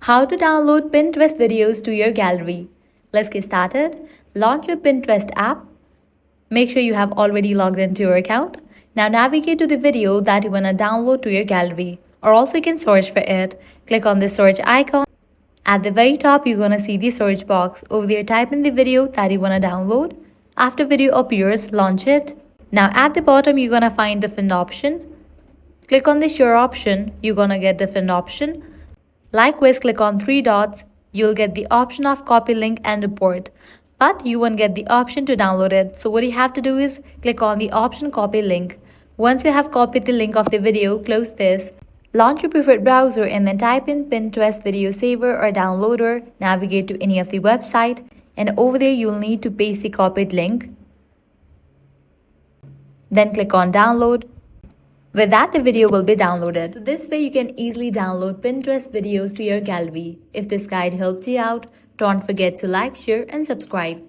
How to download Pinterest videos to your gallery. Let's get started. Launch your Pinterest app. Make sure you have already logged into your account. Now navigate to the video that you want to download to your gallery, or also you can search for it. Click on the search icon. At the very top, you're going to see the search box. Over there, type in the video that you want to download. After video appears, launch it. Now at the bottom, you're going to find different option. Click on the share option. You're going to get different option. Likewise, click on three dots. You'll get the option of copy link and report, but you won't get the option to download it. So what you have to do is click on the option copy link. Once you have copied the link of the video, close this. Launch your preferred browser and then type in Pinterest Video Saver or Downloader. Navigate to any of the website, and over there you'll need to paste the copied link. Then click on download. With that, the video will be downloaded. So this way you can easily download Pinterest videos to your gallery. If this guide helped you out, don't forget to like, share and subscribe.